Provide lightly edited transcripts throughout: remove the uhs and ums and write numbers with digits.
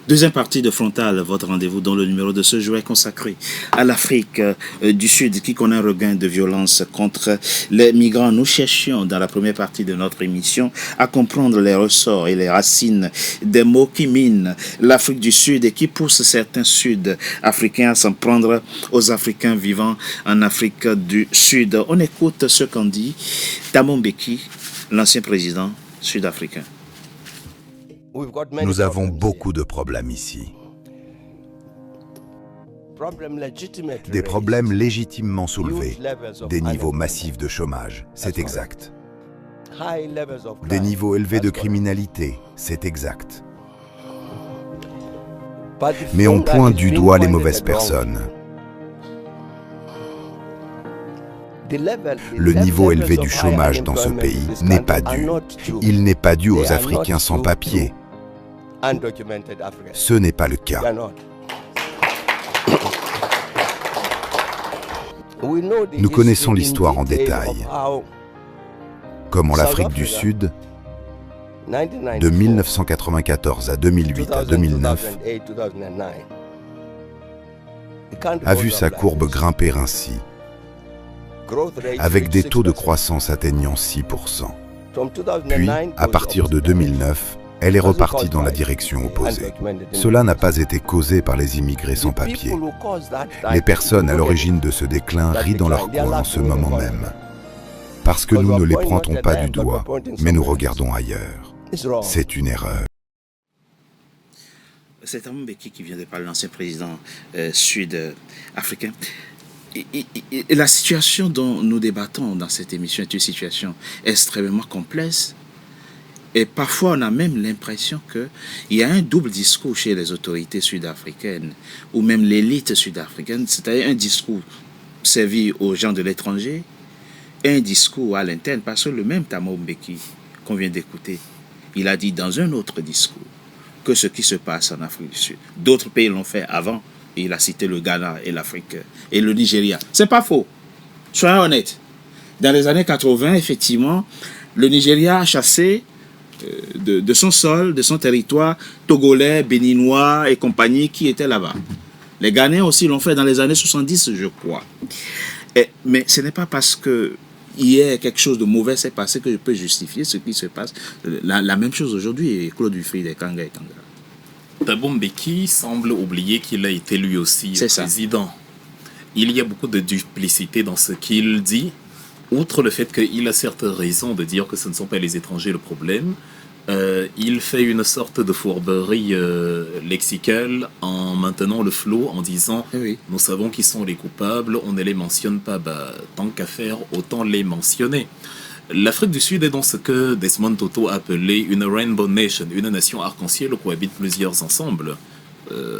Deuxième partie de Frontal, votre rendez-vous dont le numéro de ce jour est consacré à l'Afrique du Sud qui connaît un regain de violence contre les migrants. Nous cherchions dans la première partie de notre émission à comprendre les ressorts et les racines des maux qui minent l'Afrique du Sud et qui poussent certains Sud-Africains à s'en prendre aux Africains vivant en Afrique du Sud. On écoute ce qu'en dit Thabo Mbeki, l'ancien président sud-africain. Nous avons beaucoup de problèmes ici. Des problèmes légitimement soulevés, des niveaux massifs de chômage, c'est exact. Des niveaux élevés de criminalité, c'est exact. Mais on pointe du doigt les mauvaises personnes. Le niveau élevé du chômage dans ce pays n'est pas dû. Il n'est pas dû aux Africains sans papier. Ce n'est pas le cas. Nous connaissons l'histoire en détail. Comment l'Afrique du Sud, de 1994 à 2008 à 2009, a vu sa courbe grimper ainsi, avec des taux de croissance atteignant 6%. Puis, à partir de 2009, elle est repartie dans la direction opposée. Cela n'a pas été causé par les immigrés sans papier. Les personnes à l'origine de ce déclin rient dans leur coin en ce moment même. Parce que nous ne les pointons pas du doigt, mais nous regardons ailleurs. C'est une erreur. C'est Thabo Mbeki qui vient de parler, l'ancien président sud-africain. Et la situation dont nous débattons dans cette émission est une situation extrêmement complexe. Et parfois, on a même l'impression qu'il y a un double discours chez les autorités sud-africaines, ou même l'élite sud-africaine, c'est-à-dire un discours servi aux gens de l'étranger, et un discours à l'interne, parce que le même Thabo Mbeki qu'on vient d'écouter, il a dit dans un autre discours que ce qui se passe en Afrique du Sud. D'autres pays l'ont fait avant, et il a cité le Ghana et l'Afrique et le Nigeria. C'est pas faux, soyons honnêtes. Dans les années 80, effectivement, le Nigeria a chassé de son sol, de son territoire, Togolais, Béninois et compagnie qui étaient là-bas. Les Ghanéens aussi l'ont fait dans les années 70, je crois. Mais ce n'est pas parce que hier quelque chose de mauvais s'est passé que je peux justifier ce qui se passe. La même chose aujourd'hui, Claude Dufresne et Kanga et Kanga. Thabo Mbeki semble oublier qu'il a été lui aussi président. Il y a beaucoup de duplicité dans ce qu'il dit. Outre le fait qu'il a certes raison de dire que ce ne sont pas les étrangers le problème, il fait une sorte de fourberie lexicale en maintenant le flou, en disant nous savons qui sont les coupables, on ne les mentionne pas. Tant qu'à faire, autant les mentionner. L'Afrique du Sud est dans ce que Desmond Tutu a appelé une Rainbow Nation, une nation arc-en-ciel où cohabitent plusieurs ensembles.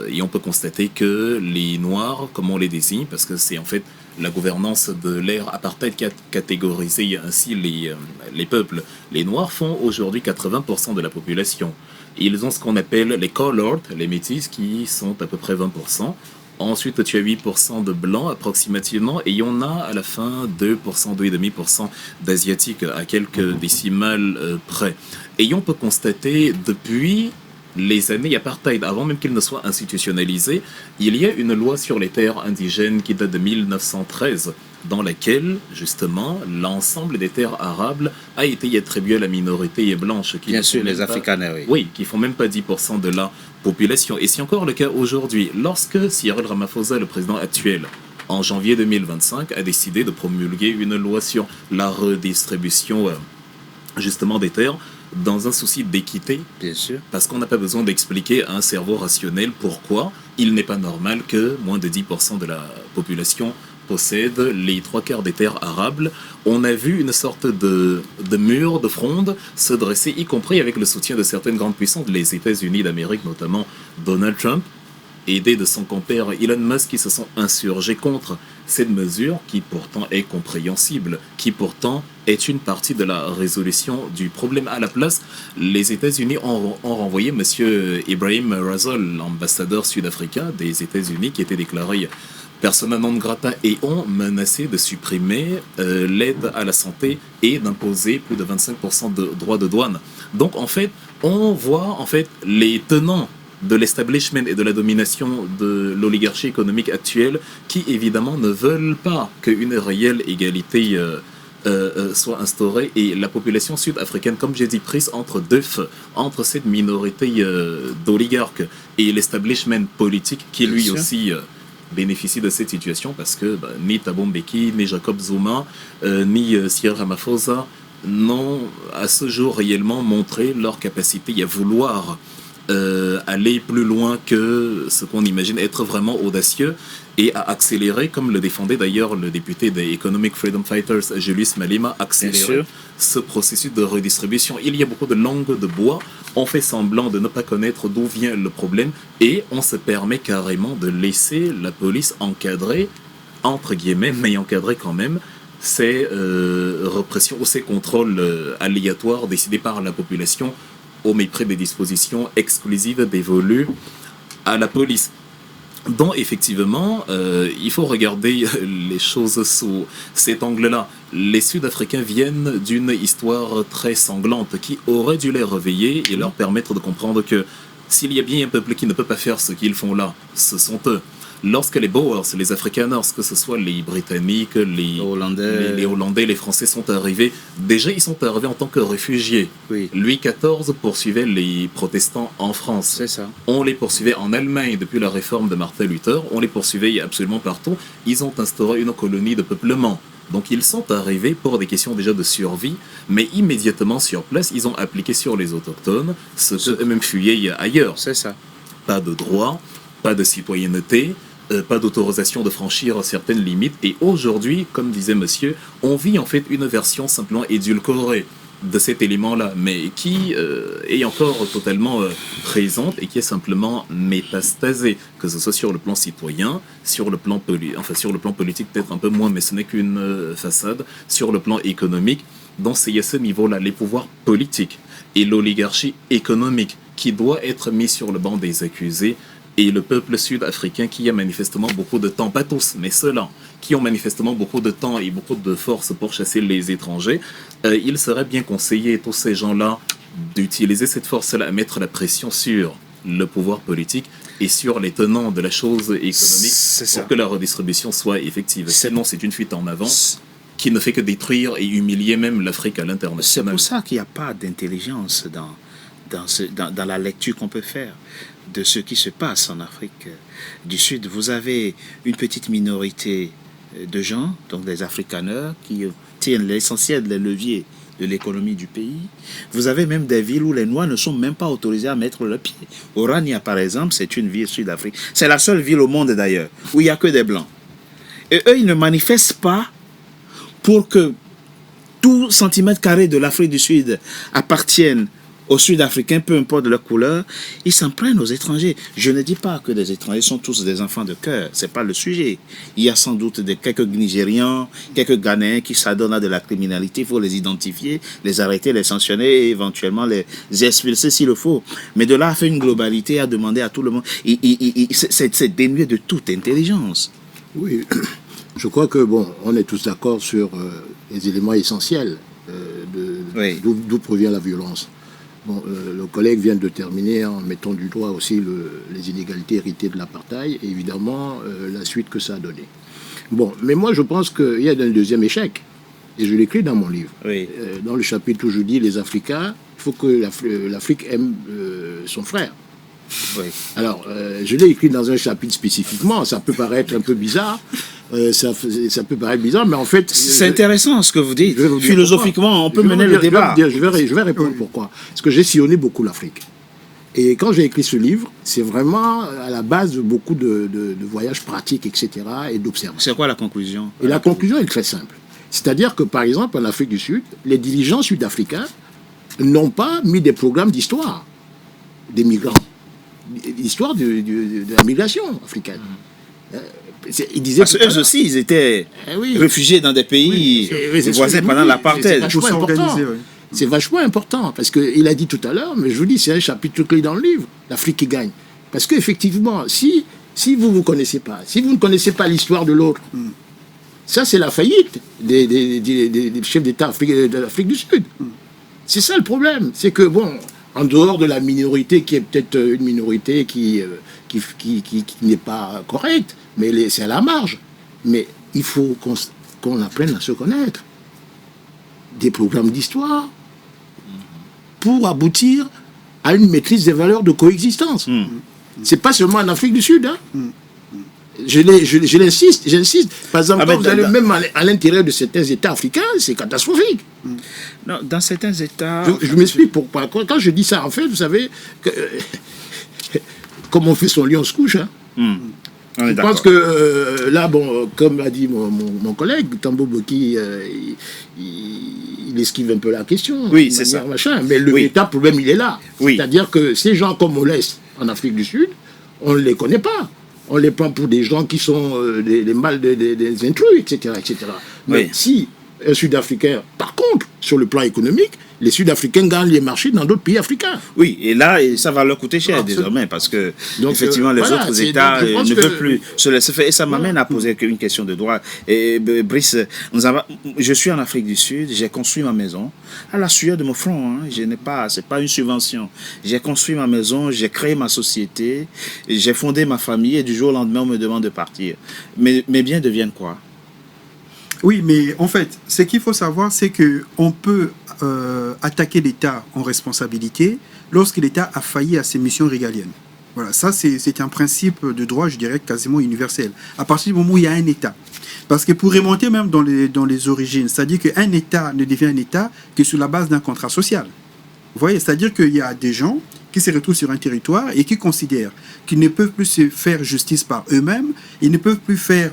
Et on peut constater que les Noirs, comme on les désigne, parce que c'est en fait la gouvernance de l'ère apartheid qui a catégorisé ainsi les peuples. Les Noirs font aujourd'hui 80% de la population. Ils ont ce qu'on appelle les colored, les métis, qui sont à peu près 20%. Ensuite, tu as 8% de blancs approximativement, et il y en a à la fin 2%, 2,5% d'asiatiques à quelques décimales près. Et on peut constater depuis les années apartheid, avant même qu'il ne soit institutionnalisé, il y a une loi sur les terres indigènes qui date de 1913, dans laquelle, justement, l'ensemble des terres arables a été attribué à la minorité blanche. Bien sûr, les Afrikaners, oui, qui ne font même pas 10% de la population. Et c'est encore le cas aujourd'hui. Lorsque Cyril Ramaphosa, le président actuel, en janvier 2025, a décidé de promulguer une loi sur la redistribution, justement, des terres, dans un souci d'équité, bien sûr, parce qu'on n'a pas besoin d'expliquer à un cerveau rationnel pourquoi il n'est pas normal que moins de 10% de la population possède les 3/4 des terres arables. On a vu une sorte de mur, de fronde se dresser, y compris avec le soutien de certaines grandes puissances, les États-Unis d'Amérique, notamment Donald Trump, aidés de son compère Elon Musk, qui se sont insurgés contre cette mesure qui pourtant est compréhensible, qui pourtant est une partie de la résolution du problème. À la place, les États-Unis ont renvoyé M. Ibrahim Razol, l'ambassadeur sud-africain des États-Unis, qui était déclaré persona non grata, et ont menacé de supprimer l'aide à la santé et d'imposer plus de 25% de droits de douane. Donc en fait, on voit en fait les tenants de l'establishment et de la domination de l'oligarchie économique actuelle qui, évidemment, ne veulent pas qu'une réelle égalité soit instaurée. Et la population sud-africaine, comme j'ai dit, prise entre deux feux, entre cette minorité d'oligarques et l'establishment politique qui, lui aussi, bénéficie de cette situation parce que ni Thabo Mbeki, ni Jacob Zuma, ni Cyril Ramaphosa n'ont à ce jour réellement montré leur capacité à vouloir aller plus loin que ce qu'on imagine être vraiment audacieux et à accélérer, comme le défendait d'ailleurs le député des Economic Freedom Fighters, Julius Malema, accélérer ce processus de redistribution. Il y a beaucoup de langues de bois, on fait semblant de ne pas connaître d'où vient le problème et on se permet carrément de laisser la police encadrer, entre guillemets, mais encadrer quand même, ces répressions ou ces contrôles aléatoires décidés par la population au mépris des dispositions exclusives dévolues à la police. Donc, effectivement, il faut regarder les choses sous cet angle-là. Les Sud-Africains viennent d'une histoire très sanglante qui aurait dû les réveiller et leur permettre de comprendre que s'il y a bien un peuple qui ne peut pas faire ce qu'ils font là, ce sont eux. Lorsque les Boers, les Afrikaners, que ce soit les Britanniques, les Hollandais, les Français sont arrivés, déjà ils sont arrivés en tant que réfugiés. Oui. Louis XIV poursuivait les protestants en France. C'est ça. On les poursuivait en Allemagne depuis la réforme de Martin Luther, on les poursuivait absolument partout. Ils ont instauré une colonie de peuplement. Donc ils sont arrivés pour des questions déjà de survie, mais immédiatement sur place, ils ont appliqué sur les autochtones ce qu'eux-mêmes fuyaient ailleurs. C'est ça. Pas de droit, pas de citoyenneté, pas d'autorisation de franchir certaines limites. Et aujourd'hui, comme disait monsieur, on vit en fait une version simplement édulcorée de cet élément-là, mais qui est encore totalement présente et qui est simplement métastasée, que ce soit sur le plan citoyen, sur le plan politique peut-être un peu moins, mais ce n'est qu'une façade, sur le plan économique. Donc c'est à ce niveau-là, les pouvoirs politiques et l'oligarchie économique qui doit être mis sur le banc des accusés, et le peuple sud-africain qui a manifestement beaucoup de temps, pas tous, mais ceux-là, qui ont manifestement beaucoup de temps et beaucoup de force pour chasser les étrangers, il serait bien conseillé, tous ces gens-là, d'utiliser cette force-là à mettre la pression sur le pouvoir politique et sur les tenants de la chose économique pour que la redistribution soit effective. Sinon, c'est une fuite en avant qui ne fait que détruire et humilier même l'Afrique à l'international. C'est pour ça qu'il n'y a pas d'intelligence dans la lecture qu'on peut faire de ce qui se passe en Afrique du Sud. Vous avez une petite minorité de gens, donc des Afrikaners, qui tiennent l'essentiel des leviers de l'économie du pays. Vous avez même des villes où les Noirs ne sont même pas autorisés à mettre le pied. Orania, par exemple, c'est une ville sud-africaine. C'est la seule ville au monde, d'ailleurs, où il n'y a que des Blancs. Et eux, ils ne manifestent pas pour que tout centimètre carré de l'Afrique du Sud appartienne aux Sud-Africains, peu importe leur couleur. Ils s'en prennent aux étrangers. Je ne dis pas que les étrangers sont tous des enfants de cœur, c'est pas le sujet. Il y a sans doute quelques Nigérians, quelques Ghanéens qui s'adonnent à de la criminalité. Il faut les identifier, les arrêter, les sanctionner et éventuellement les expulser s'il le faut. Mais de là à faire une globalité, à demander à tout le monde, c'est dénué de toute intelligence. Oui, je crois que on est tous d'accord sur les éléments essentiels d'où provient la violence. Le collègue vient de terminer en mettant du doigt aussi les inégalités héritées de l'apartheid et évidemment la suite que ça a donné. Mais moi je pense qu'il y a un deuxième échec, et je l'écris dans mon livre. Oui. Dans le chapitre où je dis les Africains, il faut que l'Afrique aime son frère. Oui. Alors, je l'ai écrit dans un chapitre spécifiquement, ça peut paraître un peu bizarre, ça peut paraître bizarre, mais en fait... C'est intéressant ce que vous dites. Philosophiquement, on peut mener le débat. Je vais répondre pourquoi. Parce que j'ai sillonné beaucoup l'Afrique. Et quand j'ai écrit ce livre, c'est vraiment à la base de beaucoup de voyages pratiques, etc., et d'observations. C'est quoi la conclusion? Et la conclusion est très simple. C'est-à-dire que, par exemple, en Afrique du Sud, les dirigeants sud-africains n'ont pas mis des programmes d'histoire des migrants. L'histoire de la migration africaine. Ils disaient parce qu'eux aussi, ils étaient réfugiés dans des pays voisins pendant l'apartheid. C'est vachement important, parce qu'il a dit tout à l'heure, mais je vous dis, c'est un chapitre clé dans le livre, l'Afrique qui gagne. Parce qu'effectivement, si vous ne connaissez pas, si vous ne connaissez pas l'histoire de l'autre, ça c'est la faillite des chefs d'État de l'Afrique du Sud. C'est ça le problème, c'est que En dehors de la minorité qui est peut-être une minorité qui n'est pas correcte, mais c'est à la marge. Mais il faut qu'on apprenne à se connaître. Des programmes d'histoire pour aboutir à une maîtrise des valeurs de coexistence. C'est pas seulement en Afrique du Sud. Hein. J'insiste. Par exemple, quand vous allez même à l'intérieur de certains États africains, c'est catastrophique. Non, dans certains États... Je m'explique pourquoi. Quand je dis ça, en fait, vous savez, comme on fait son lit, on se couche. Hein. Je pense que là, bon, comme l'a dit mon collègue, Tambo Boki, il esquive un peu la question. Oui, c'est ça. Machin, mais le véritable problème, il est là. Oui. C'est-à-dire que ces gens comme on laisse en Afrique du Sud, on ne les connaît pas. On les prend pour des gens qui sont des intrus, etc. Mais si un Sud-Africain, par contre, sur le plan économique, les Sud-Africains gagnent les marchés dans d'autres pays africains. Oui, et là, ça va leur coûter cher désormais, parce que donc, effectivement, les autres États ne veulent plus se laisser faire. Et ça m'amène à poser une question de droit. Et Brice, je suis en Afrique du Sud, j'ai construit ma maison à la sueur de mon front. Hein. C'est pas une subvention. J'ai construit ma maison, j'ai créé ma société, j'ai fondé ma famille, et du jour au lendemain, on me demande de partir. Mes biens deviennent quoi? Oui, mais en fait, ce qu'il faut savoir, c'est qu'on peut attaquer l'État en responsabilité lorsque l'État a failli à ses missions régaliennes. Voilà, ça c'est un principe de droit, je dirais, quasiment universel. À partir du moment où il y a un État. Parce que pour remonter même dans les origines, c'est-à-dire qu'un État ne devient un État que sur la base d'un contrat social. Vous voyez, c'est-à-dire qu'il y a des gens qui se retrouvent sur un territoire et qui considèrent qu'ils ne peuvent plus se faire justice par eux-mêmes, ils ne peuvent plus faire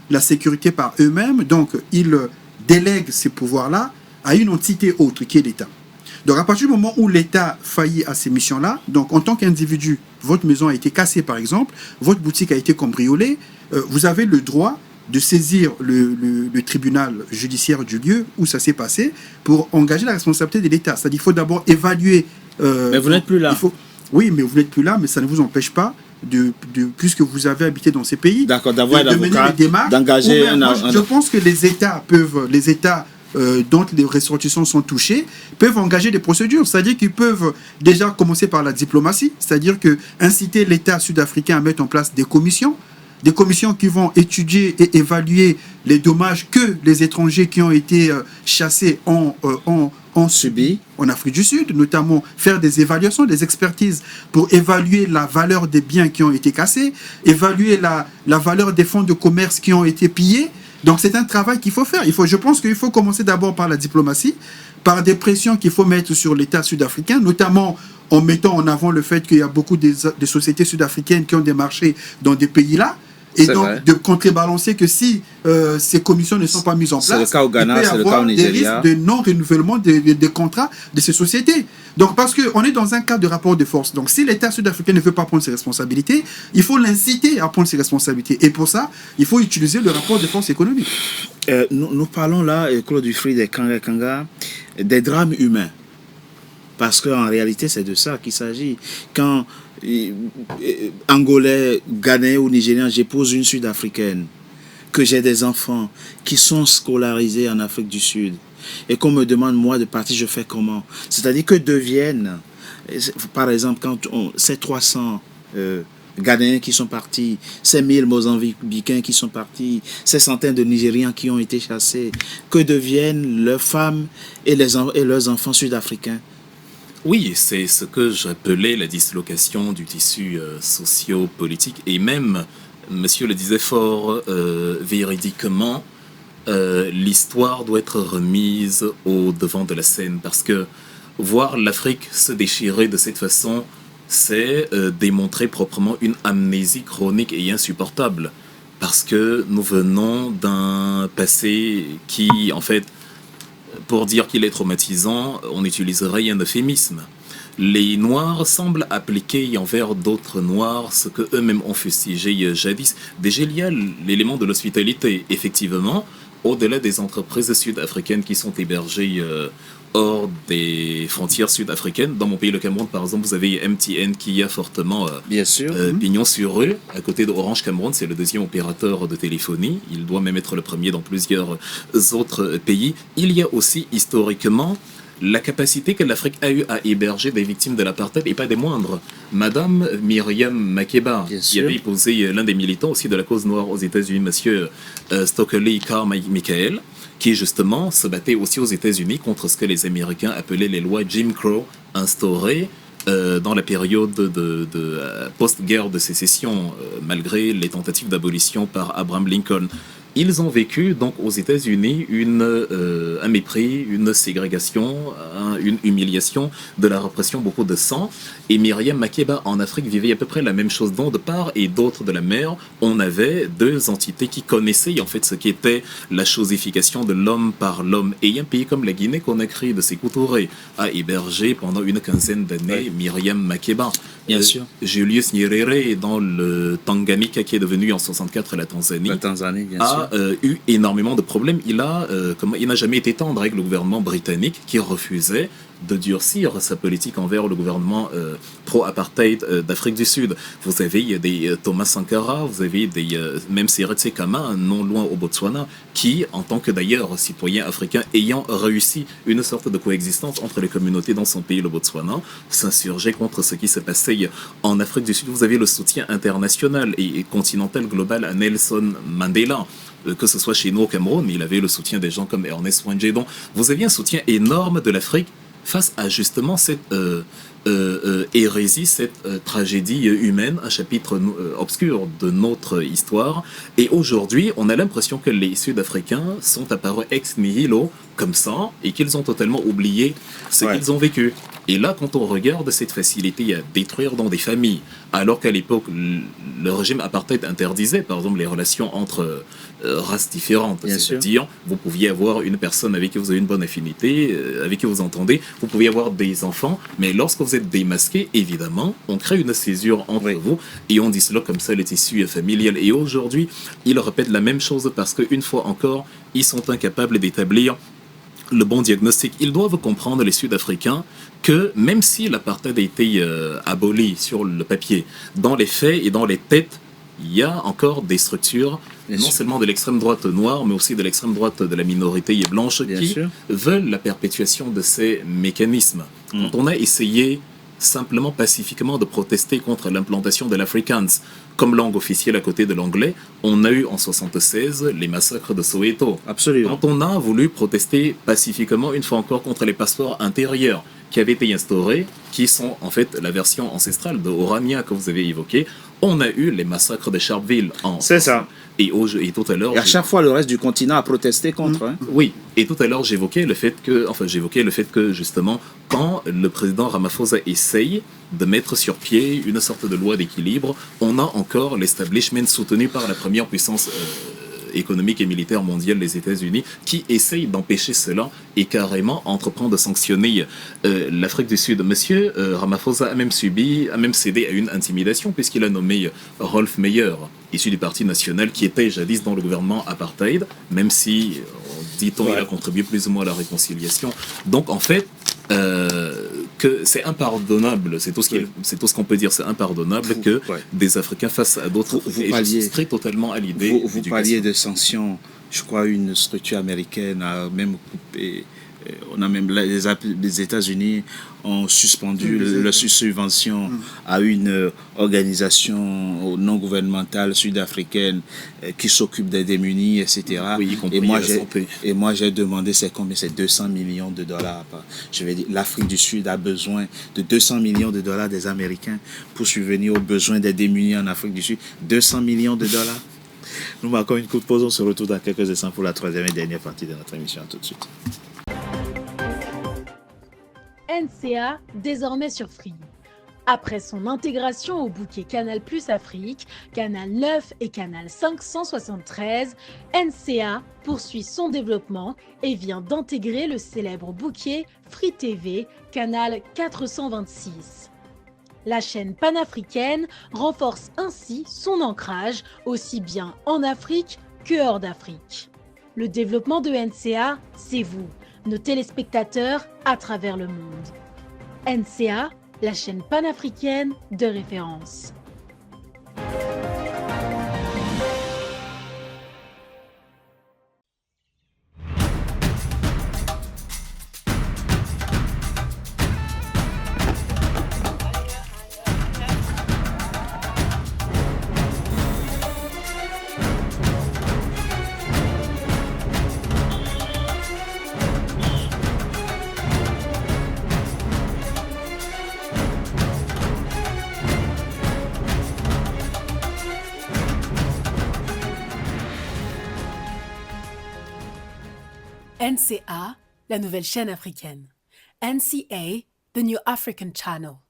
la sécurité par eux-mêmes, donc ils délèguent ces pouvoirs-là à une entité autre qui est l'État. Donc à partir du moment où l'État faillit à ces missions-là, donc en tant qu'individu, votre maison a été cassée par exemple, votre boutique a été cambriolée, vous avez le droit de saisir le tribunal judiciaire du lieu où ça s'est passé pour engager la responsabilité de l'État. C'est-à-dire qu'il faut d'abord évaluer... mais vous n'êtes plus là. Oui, mais vous n'êtes plus là, mais ça ne vous empêche pas, puisque vous avez habité dans ces pays, d'avoir un avocat, d'engager Je pense que les États dont les ressortissants sont touchés, peuvent engager des procédures. C'est-à-dire qu'ils peuvent déjà commencer par la diplomatie, c'est-à-dire que inciter l'État sud-africain à mettre en place des commissions qui vont étudier et évaluer les dommages que les étrangers qui ont été chassés ont subi en Afrique du Sud, notamment faire des évaluations, des expertises pour évaluer la valeur des biens qui ont été cassés, évaluer la valeur des fonds de commerce qui ont été pillés. Donc c'est un travail qu'il faut faire. Je pense qu'il faut commencer d'abord par la diplomatie, par des pressions qu'il faut mettre sur l'État sud-africain, notamment en mettant en avant le fait qu'il y a beaucoup de sociétés sud-africaines qui ont des marchés dans des pays-là. Et donc, de contrebalancer que si ces commissions ne sont pas mises en place, c'est le cas au Ghana, c'est le cas au Nigeria, des risques de non-renouvellement des contrats de ces sociétés. Donc, parce qu'on est dans un cadre de rapport de force. Donc, si l'État sud-africain ne veut pas prendre ses responsabilités, il faut l'inciter à prendre ses responsabilités. Et pour ça, il faut utiliser le rapport de force économique. Nous parlons là, Claude Dufride et Kanga, des drames humains. Parce qu'en réalité, c'est de ça qu'il s'agit. Quand Angolais, Ghanéens ou Nigériens, j'épouse une Sud-Africaine, que j'ai des enfants qui sont scolarisés en Afrique du Sud, et qu'on me demande, moi, de partir, je fais comment? C'est-à-dire que deviennent, par exemple, quand ces 300 Ghanéens qui sont partis, ces 1000 Mozambicains qui sont partis, ces centaines de Nigériens qui ont été chassés, que deviennent leurs femmes et leurs enfants sud-africains? Oui, c'est ce que j'appelais la dislocation du tissu socio-politique. Et même, monsieur le disait fort véridiquement, l'histoire doit être remise au devant de la scène. Parce que voir l'Afrique se déchirer de cette façon, c'est démontrer proprement une amnésie chronique et insupportable. Parce que nous venons d'un passé qui, en fait, pour dire qu'il est traumatisant, on utiliserait un euphémisme. Les Noirs semblent appliquer envers d'autres Noirs ce que eux-mêmes ont fustigé jadis. Déjà, il y a l'élément de l'hospitalité. Effectivement, au-delà des entreprises sud-africaines qui sont hébergées hors des frontières sud-africaines, dans mon pays, le Cameroun, par exemple, vous avez MTN qui a fortement pignon sur rue. À côté d'Orange Cameroun, c'est le deuxième opérateur de téléphonie. Il doit même être le premier dans plusieurs autres pays. Il y a aussi historiquement la capacité que l'Afrique a eu à héberger des victimes de l'apartheid n'est pas des moindres. Madame Myriam Makeba, qui avait épousé l'un des militants aussi de la cause noire aux États-Unis, monsieur Stokely Carmichael, qui justement se battait aussi aux États-Unis contre ce que les Américains appelaient les lois Jim Crow instaurées dans la période de post-guerre de sécession, malgré les tentatives d'abolition par Abraham Lincoln. Ils ont vécu donc aux États-Unis un mépris, une ségrégation, une humiliation, de la répression, beaucoup de sang. Et Myriam Makeba en Afrique vivait à peu près la même chose. Donc de part et d'autre de la mer, on avait deux entités qui connaissaient en fait ce qu'était la chosification de l'homme par l'homme. Et un pays comme la Guinée-Conakry de Sékou Touré a hébergé pendant une quinzaine d'années Myriam Makeba. Bien sûr. Julius Nyerere dans le Tanganyika qui est devenu en 64 la Tanzanie, bien sûr. A eu énormément de problèmes. Il n'a jamais été tendre avec le gouvernement britannique qui refusait de durcir sa politique envers le gouvernement pro-apartheid d'Afrique du Sud. Vous avez des Thomas Sankara, vous avez même Seretse Khama, non loin au Botswana, qui, en tant que d'ailleurs citoyen africain ayant réussi une sorte de coexistence entre les communautés dans son pays, le Botswana, s'insurgeait contre ce qui se passait en Afrique du Sud. Vous avez le soutien international et continental global à Nelson Mandela. Que ce soit chez nous au Cameroun, il avait le soutien des gens comme Ernest Wangé. Donc, vous aviez un soutien énorme de l'Afrique face à justement cette hérésie, cette tragédie humaine, un chapitre obscur de notre histoire. Et aujourd'hui, on a l'impression que les Sud-Africains sont apparus ex nihilo, comme ça, et qu'ils ont totalement oublié ce qu'ils ont vécu. Et là, quand on regarde cette facilité à détruire dans des familles, alors qu'à l'époque, le régime apartheid interdisait, par exemple, les relations entre races différentes. C'est-à-dire, vous pouviez avoir une personne avec qui vous avez une bonne affinité, avec qui vous entendez, vous pouviez avoir des enfants, mais lorsque vous êtes démasqué, évidemment, on crée une césure entre vous et on disloque comme ça le tissu familial. Et aujourd'hui, ils répètent la même chose parce qu'une fois encore, ils sont incapables d'établir le bon diagnostic. Ils doivent comprendre, les Sud-Africains, que même si l'apartheid a été aboli sur le papier, dans les faits et dans les têtes, il y a encore des structures, non seulement de l'extrême droite noire, mais aussi de l'extrême droite de la minorité blanche, qui veulent la perpétuation de ces mécanismes. Quand on a essayé simplement pacifiquement de protester contre l'implantation de l'Afrikaans comme langue officielle à côté de l'anglais, on a eu en 1976 les massacres de Soweto. Absolument. Quand on a voulu protester pacifiquement, une fois encore, contre les passeports intérieurs qui avaient été instaurés, qui sont en fait la version ancestrale de Orania que vous avez évoqué, on a eu les massacres de Sharpeville en... C'est ça. Et tout à l'heure... Et à chaque fois, le reste du continent a protesté contre. Hein. Oui, et tout à l'heure, j'évoquais le fait que, justement, quand le président Ramaphosa essaye de mettre sur pied une sorte de loi d'équilibre, on a encore l'establishment soutenu par la première puissance économique et militaire mondiale, les États-Unis, qui essaye d'empêcher cela et carrément entreprend de sanctionner l'Afrique du Sud. Monsieur Ramaphosa a même cédé à une intimidation puisqu'il a nommé Rolf Meyer, issu du Parti national, qui était jadis dans le gouvernement apartheid, même si, dit-on, il a contribué plus ou moins à la réconciliation. Donc, en fait, que c'est impardonnable, c'est tout ce qu'on peut dire, c'est impardonnable que des Africains face à d'autres, et je souscris totalement à l'idée. Vous parliez de sanctions, je crois une structure américaine a même coupé, les États-Unis ont suspendu la subvention à une organisation non gouvernementale sud-africaine qui s'occupe des démunis, etc. Oui, y compris et moi j'ai demandé c'est combien, c'est 200 millions de dollars. Je vais dire, l'Afrique du Sud a besoin de 200 millions de dollars des Américains pour subvenir aux besoins des démunis en Afrique du Sud. 200 millions de dollars. Nous marquons une courte pause, on se retrouve dans quelques instants pour la troisième et dernière partie de notre émission. À tout de suite. NCA, désormais sur Free. Après son intégration au bouquet Canal+ Afrique, Canal 9 et Canal 573, NCA poursuit son développement et vient d'intégrer le célèbre bouquet Free TV, Canal 426. La chaîne panafricaine renforce ainsi son ancrage aussi bien en Afrique que hors d'Afrique. Le développement de NCA, c'est vous, nos téléspectateurs à travers le monde. NCA, la chaîne panafricaine de référence. NCA, la nouvelle chaîne africaine. NCA, the New African Channel.